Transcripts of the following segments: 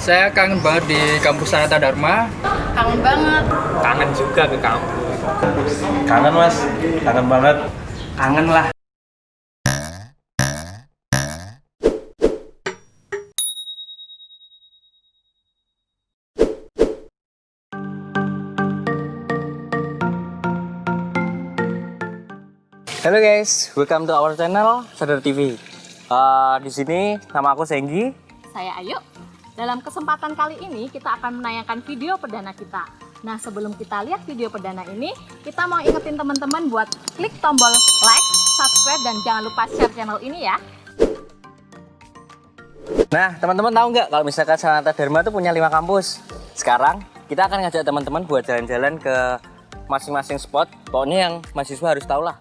Saya kangen banget di kampus Sanata Dharma. Kangen banget. Kangen juga ke kampus. Kangen mas, kangen banget. Kangen lah. Halo guys, welcome to our channel Sadar TV. Di sini nama aku Senggi. Saya Ayu. Dalam kesempatan kali ini kita akan menayangkan video perdana kita. Nah, sebelum kita lihat video perdana ini, kita mau ingetin teman-teman buat klik tombol like, subscribe, dan jangan lupa share channel ini ya. Nah, teman-teman tahu nggak kalau misalkan Sanata Dharma itu punya 5 kampus. Sekarang kita akan ngajak teman-teman buat jalan-jalan ke masing-masing spot. Pokoknya yang mahasiswa harus tahu lah.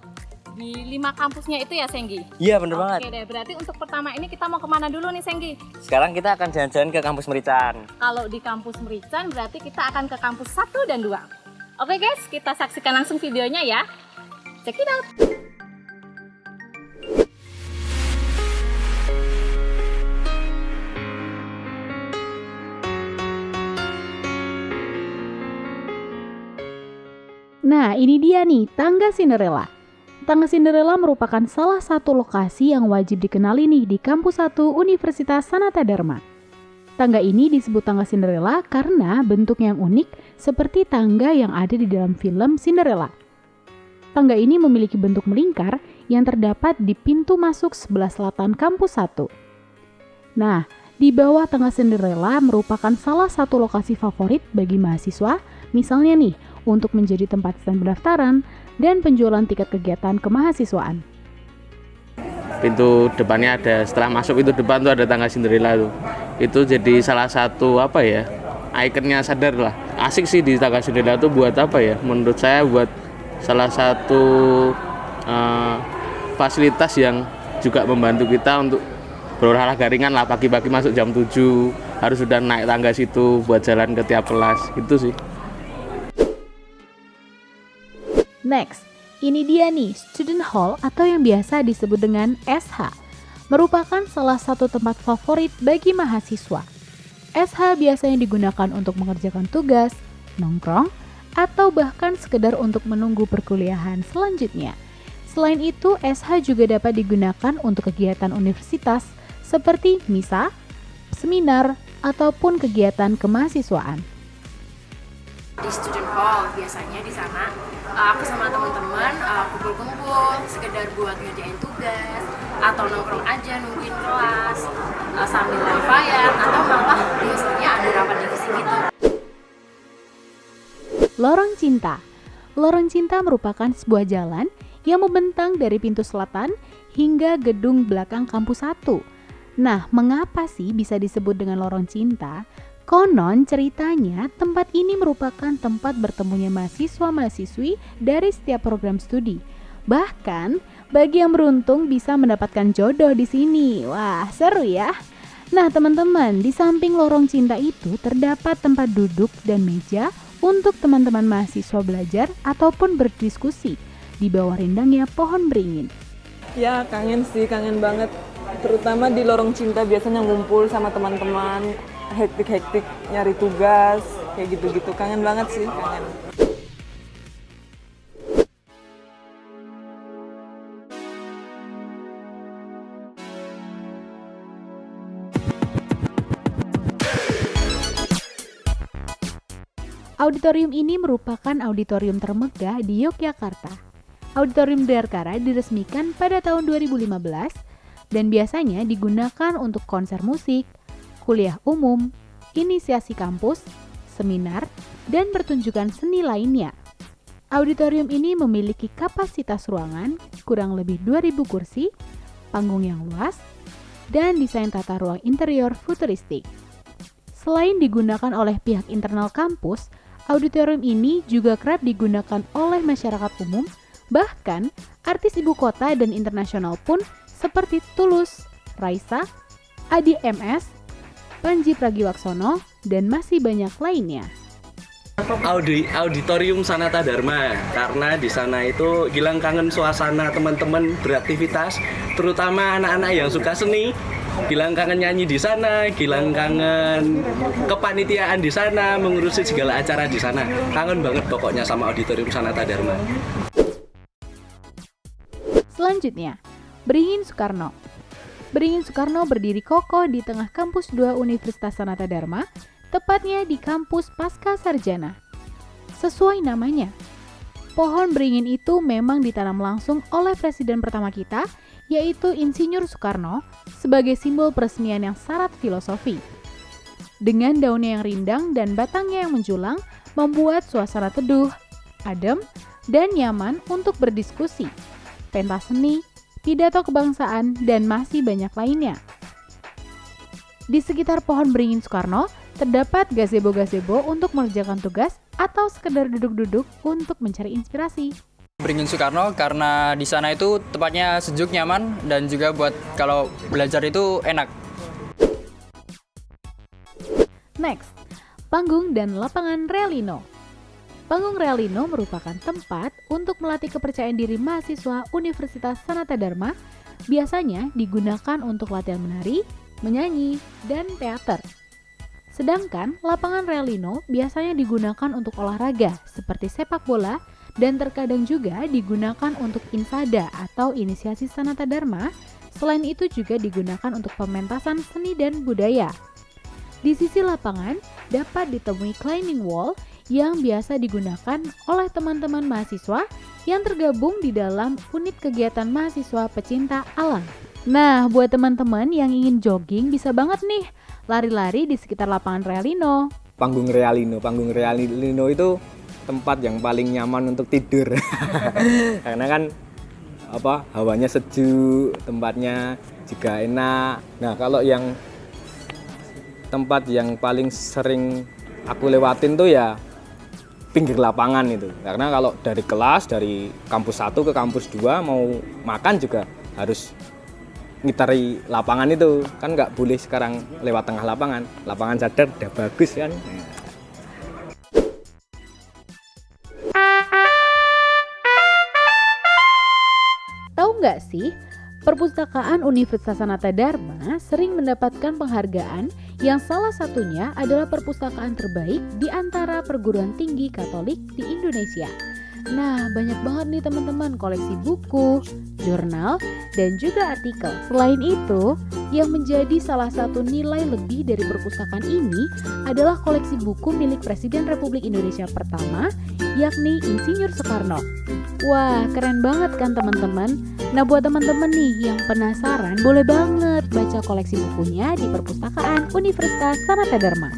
Di 5 kampusnya itu ya, Senggi? Iya, bener banget. Oke deh, berarti untuk pertama ini kita mau kemana dulu nih, Senggi? Sekarang kita akan jalan-jalan ke kampus Merican. Kalau di kampus Merican berarti kita akan ke kampus 1 dan 2. Oke guys, kita saksikan langsung videonya ya. Check it out. Nah, ini dia nih, Tangga Cinderella. Tangga Cinderella merupakan salah satu lokasi yang wajib dikenali nih di Kampus 1 Universitas Sanata Dharma. Tangga ini disebut Tangga Cinderella karena bentuknya yang unik seperti tangga yang ada di dalam film Cinderella. Tangga ini memiliki bentuk melingkar yang terdapat di pintu masuk sebelah selatan Kampus 1. Nah, di bawah Tangga Cinderella merupakan salah satu lokasi favorit bagi mahasiswa, misalnya nih, untuk menjadi tempat stand pendaftaran dan penjualan tiket kegiatan kemahasiswaan. Pintu depannya ada, setelah masuk pintu depan tuh ada Tangga Cinderella tuh. Itu jadi salah satu ikonnya Sadar lah. Asik sih di Tangga Cinderella tuh buat menurut saya buat salah satu fasilitas yang juga membantu kita untuk berolahraga ringan lah. Pagi-pagi masuk jam 7 harus sudah naik tangga situ buat jalan ke tiap kelas, itu sih. Next, ini dia nih, Student Hall atau yang biasa disebut dengan SH. Merupakan salah satu tempat favorit bagi mahasiswa. SH biasanya digunakan untuk mengerjakan tugas, nongkrong, atau bahkan sekedar untuk menunggu perkuliahan selanjutnya. Selain itu, SH juga dapat digunakan untuk kegiatan universitas seperti misa, seminar, ataupun kegiatan kemahasiswaan. Di student hall biasanya di sana aku sama teman-teman kumpul-kumpul sekedar buat ngerjain tugas atau nongkrong aja nungguin kelas sambil wifi-an atau malah biasanya ada rapat divisi gitu. Lorong Cinta. Lorong Cinta merupakan sebuah jalan yang membentang dari pintu selatan hingga gedung belakang kampus 1. Nah, mengapa sih bisa disebut dengan Lorong Cinta? Konon ceritanya tempat ini merupakan tempat bertemunya mahasiswa-mahasiswi dari setiap program studi. Bahkan bagi yang beruntung bisa mendapatkan jodoh di sini. Wah, seru ya. Nah, teman-teman, di samping Lorong Cinta itu terdapat tempat duduk dan meja untuk teman-teman mahasiswa belajar ataupun berdiskusi di bawah rindangnya pohon beringin. Ya, kangen sih, kangen banget. Terutama di Lorong Cinta biasanya ngumpul sama teman-teman, hektik-hektik nyari tugas, kayak gitu-gitu. Kangen banget sih, kangen. Auditorium ini merupakan auditorium termegah di Yogyakarta. Auditorium Dirgantara diresmikan pada tahun 2015 dan biasanya digunakan untuk konser musik, kuliah umum, inisiasi kampus, seminar, dan pertunjukan seni lainnya. Auditorium ini memiliki kapasitas ruangan kurang lebih 2.000 kursi, panggung yang luas, dan desain tata ruang interior futuristik. Selain digunakan oleh pihak internal kampus, auditorium ini juga kerap digunakan oleh masyarakat umum, bahkan artis ibu kota dan internasional pun seperti Tulus, Raisa, Adi MS, Panji Pragiwaksono, dan masih banyak lainnya. Auditorium Sanata Dharma, karena di sana itu hilang kangen suasana teman-teman beraktivitas, terutama anak-anak yang suka seni. Gilang kangen nyanyi di sana, Gilang kangen kepanitiaan di sana, mengurusi segala acara di sana. Kangen banget pokoknya sama Auditorium Sanata Dharma. Selanjutnya, Beringin Soekarno. Beringin Soekarno berdiri kokoh di tengah kampus 2 Universitas Sanata Dharma, tepatnya di kampus Pasca Sarjana. Sesuai namanya, pohon beringin itu memang ditanam langsung oleh presiden pertama kita, yaitu Insinyur Soekarno, sebagai simbol peresmian yang syarat filosofi. Dengan daunnya yang rindang dan batangnya yang menjulang, membuat suasana teduh, adem, dan nyaman untuk berdiskusi, pentas seni, pidato kebangsaan, dan masih banyak lainnya. Di sekitar pohon beringin Soekarno, terdapat gazebo-gazebo untuk mengerjakan tugas atau sekedar duduk-duduk untuk mencari inspirasi. Beringin Soekarno karena di sana itu tempatnya sejuk, nyaman, dan juga buat kalau belajar itu enak. Next, panggung dan lapangan Realino. Panggung Realino merupakan tempat untuk melatih kepercayaan diri mahasiswa Universitas Sanata Dharma, biasanya digunakan untuk latihan menari, menyanyi, dan teater. Sedangkan lapangan Realino biasanya digunakan untuk olahraga seperti sepak bola dan terkadang juga digunakan untuk insada atau inisiasi Sanata Dharma. Selain itu juga digunakan untuk pementasan seni dan budaya. Di sisi lapangan dapat ditemui climbing wall yang biasa digunakan oleh teman-teman mahasiswa yang tergabung di dalam unit kegiatan mahasiswa pecinta alam. Nah, buat teman-teman yang ingin jogging bisa banget nih lari-lari di sekitar lapangan Realino. Panggung Realino itu tempat yang paling nyaman untuk tidur. Karena kan hawanya sejuk, tempatnya juga enak. Nah, kalau yang tempat yang paling sering aku lewatin tuh ya pinggir lapangan itu. Karena kalau dari kelas, dari kampus 1 ke kampus 2 mau makan juga harus ngitari lapangan itu. Kan nggak boleh sekarang lewat tengah lapangan. Lapangan cadar udah bagus kan. Tahu nggak sih, perpustakaan Universitas Sanata Dharma sering mendapatkan penghargaan yang salah satunya adalah perpustakaan terbaik di antara perguruan tinggi Katolik di Indonesia. Nah, banyak banget nih teman-teman koleksi buku, jurnal, dan juga artikel. Selain itu, yang menjadi salah satu nilai lebih dari perpustakaan ini adalah koleksi buku milik Presiden Republik Indonesia pertama, yakni Insinyur Soekarno. Wah, keren banget kan teman-teman? Nah, buat teman-teman nih yang penasaran, boleh banget baca koleksi bukunya di perpustakaan Universitas Sanata Dharma.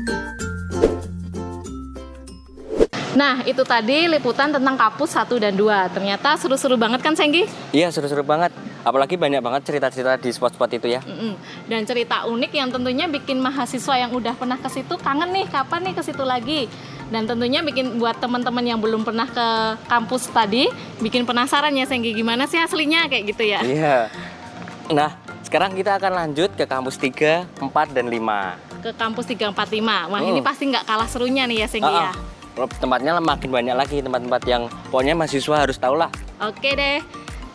Nah, itu tadi liputan tentang kampus 1 dan 2. Ternyata seru-seru banget kan, Senggi? Iya, seru-seru banget. Apalagi banyak banget cerita-cerita di spot-spot itu ya. Dan cerita unik yang tentunya bikin mahasiswa yang udah pernah ke situ kangen nih, kapan nih ke situ lagi. Dan tentunya bikin buat teman-teman yang belum pernah ke kampus tadi, bikin penasaran ya, Senggi, gimana sih aslinya kayak gitu ya. Iya. Nah, sekarang kita akan lanjut ke kampus 3, 4, dan 5. Ke kampus 3, 4, 5. Wah, ini pasti nggak kalah serunya nih ya, Senggi ya. Tempatnya makin banyak lagi, tempat-tempat yang pokoknya mahasiswa harus tahu lah. Oke deh.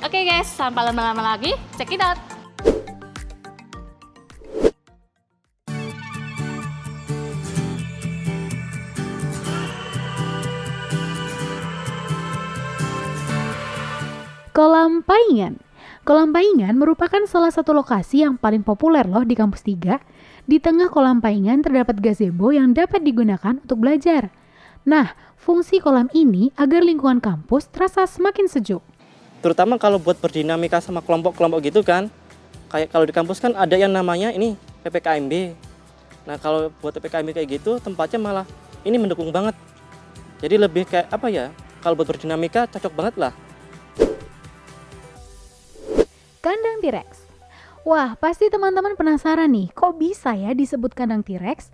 Oke guys, sampai lama-lama lagi, check it out. Kolam Paingan. Kolam Paingan merupakan salah satu lokasi yang paling populer loh di kampus 3. Di tengah kolam Paingan terdapat gazebo yang dapat digunakan untuk belajar. Nah, fungsi kolam ini agar lingkungan kampus terasa semakin sejuk. Terutama kalau buat berdinamika sama kelompok-kelompok gitu kan. Kayak kalau di kampus kan ada yang namanya ini PPKMB. Nah, kalau buat PPKMB kayak gitu tempatnya malah ini mendukung banget. Jadi lebih kayak apa ya? Kalau buat berdinamika cocok banget lah. Kandang T-Rex. Wah, pasti teman-teman penasaran nih, kok bisa ya disebut kandang T-Rex?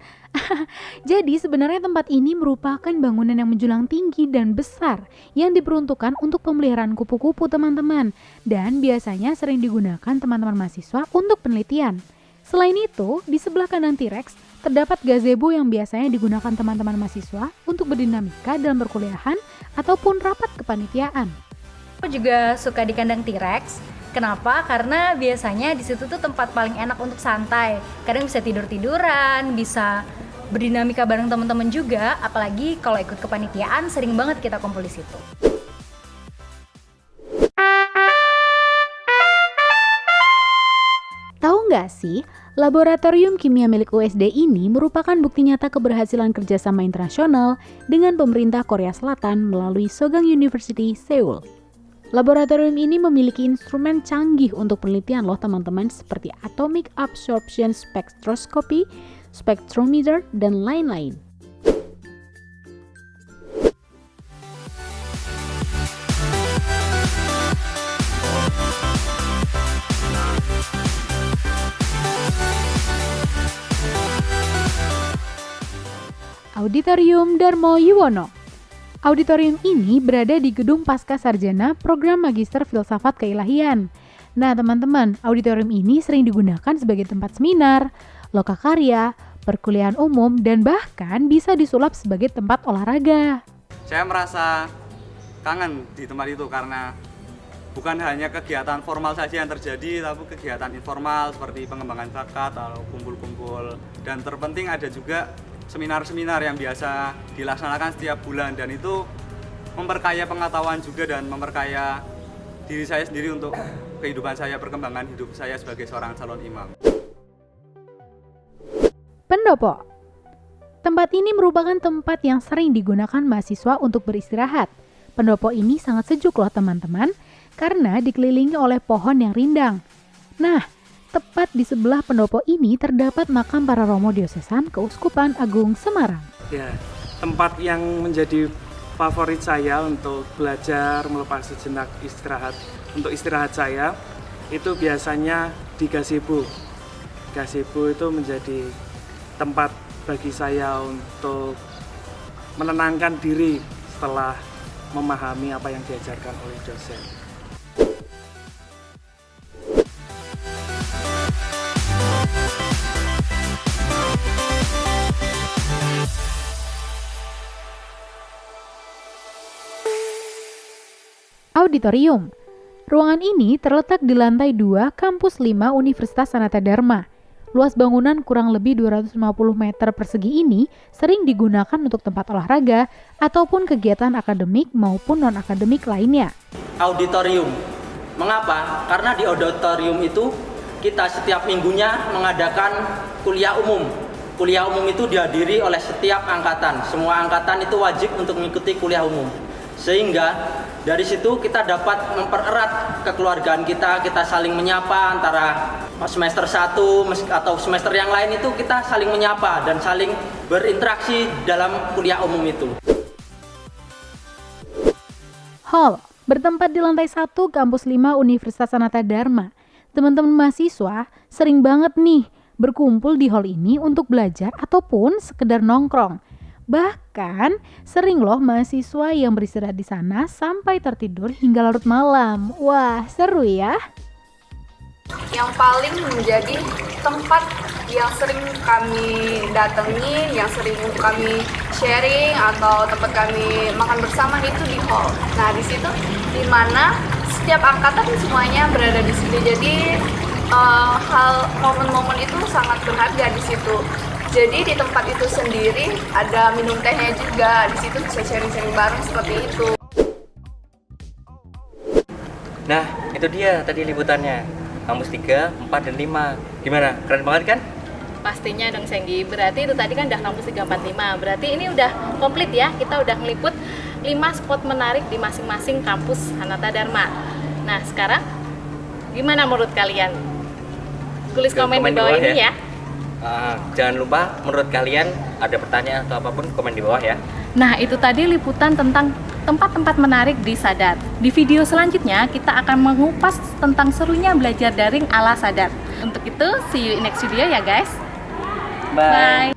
Jadi sebenarnya tempat ini merupakan bangunan yang menjulang tinggi dan besar yang diperuntukkan untuk pemeliharaan kupu-kupu teman-teman, dan biasanya sering digunakan teman-teman mahasiswa untuk penelitian. Selain itu, di sebelah kandang T-Rex terdapat gazebo yang biasanya digunakan teman-teman mahasiswa untuk berdinamika dalam perkuliahan ataupun rapat kepanitiaan. Aku juga suka di kandang T-Rex Kenapa? Karena biasanya di situ tuh tempat paling enak untuk santai. Kadang bisa tidur-tiduran, bisa berdinamika bareng teman-teman juga. Apalagi kalau ikut kepanitiaan, sering banget kita kumpul di situ. Tahu nggak sih, laboratorium kimia milik USD ini merupakan bukti nyata keberhasilan kerjasama internasional dengan pemerintah Korea Selatan melalui Sogang University, Seoul. Laboratorium ini memiliki instrumen canggih untuk penelitian loh teman-teman, seperti atomic absorption spectroscopy, spectrometer, dan lain-lain. Auditorium Darmo Yuwono. Auditorium ini berada di gedung Pasca Sarjana Program Magister Filsafat Keilahian. Nah teman-teman, auditorium ini sering digunakan sebagai tempat seminar, lokakarya, perkuliahan umum, dan bahkan bisa disulap sebagai tempat olahraga. Saya merasa kangen di tempat itu karena bukan hanya kegiatan formal saja yang terjadi, tapi kegiatan informal seperti pengembangan bakat atau kumpul-kumpul. Dan terpenting ada juga seminar-seminar yang biasa dilaksanakan setiap bulan, dan itu memperkaya pengetahuan juga dan memperkaya diri saya sendiri untuk kehidupan saya, perkembangan hidup saya sebagai seorang calon imam. Pendopo. Tempat ini merupakan tempat yang sering digunakan mahasiswa untuk beristirahat. Pendopo ini sangat sejuk loh teman-teman, karena dikelilingi oleh pohon yang rindang. Nah, tepat di sebelah pendopo ini terdapat makam para romo diosesan Keuskupan Agung Semarang. Ya, tempat yang menjadi favorit saya untuk belajar, melepas sejenak istirahat. Untuk istirahat saya itu biasanya di gazebo. Gazebo itu menjadi tempat bagi saya untuk menenangkan diri setelah memahami apa yang diajarkan oleh dosen. Auditorium. Ruangan ini terletak di lantai 2 Kampus 5 Universitas Sanata Dharma. Luas bangunan kurang lebih 250 meter persegi ini sering digunakan untuk tempat olahraga ataupun kegiatan akademik maupun non-akademik lainnya. Auditorium. Mengapa? Karena di auditorium itu kita setiap minggunya mengadakan kuliah umum. Kuliah umum itu dihadiri oleh setiap angkatan. Semua angkatan itu wajib untuk mengikuti kuliah umum. Sehingga dari situ kita dapat mempererat kekeluargaan kita saling menyapa antara semester 1 atau semester yang lain itu kita saling menyapa dan saling berinteraksi dalam kuliah umum itu. Hall bertempat di lantai 1 Kampus 5 Universitas Sanata Dharma. Teman-teman mahasiswa sering banget nih berkumpul di hall ini untuk belajar ataupun sekedar nongkrong. Bahkan sering loh mahasiswa yang beristirahat di sana sampai tertidur hingga larut malam. Wah, seru ya. Yang paling menjadi tempat yang sering kami datengin, yang sering kami sharing atau tempat kami makan bersama itu di hall. Nah, di situ di mana setiap angkatan semuanya berada di situ. Jadi hal momen-momen itu sangat berharga di situ. Jadi di tempat itu sendiri ada minum tehnya juga, di situ bisa sharing-sharing bareng seperti itu. Nah, itu dia tadi liputannya. Kampus 3, 4, dan 5. Gimana? Keren banget kan? Pastinya dong Senggi, berarti itu tadi kan udah kampus 3, 4, 5. Berarti ini udah komplit ya, kita udah ngeliput 5 spot menarik di masing-masing kampus Sanata Dharma. Nah sekarang, gimana menurut kalian? Tulis komen di bawah ini ya. Jangan lupa menurut kalian ada pertanyaan atau apapun komen di bawah ya. Nah itu tadi liputan tentang tempat-tempat menarik di Sadar. Di video selanjutnya kita akan mengupas tentang serunya belajar daring ala Sadar. Untuk itu see you in next video ya guys. Bye.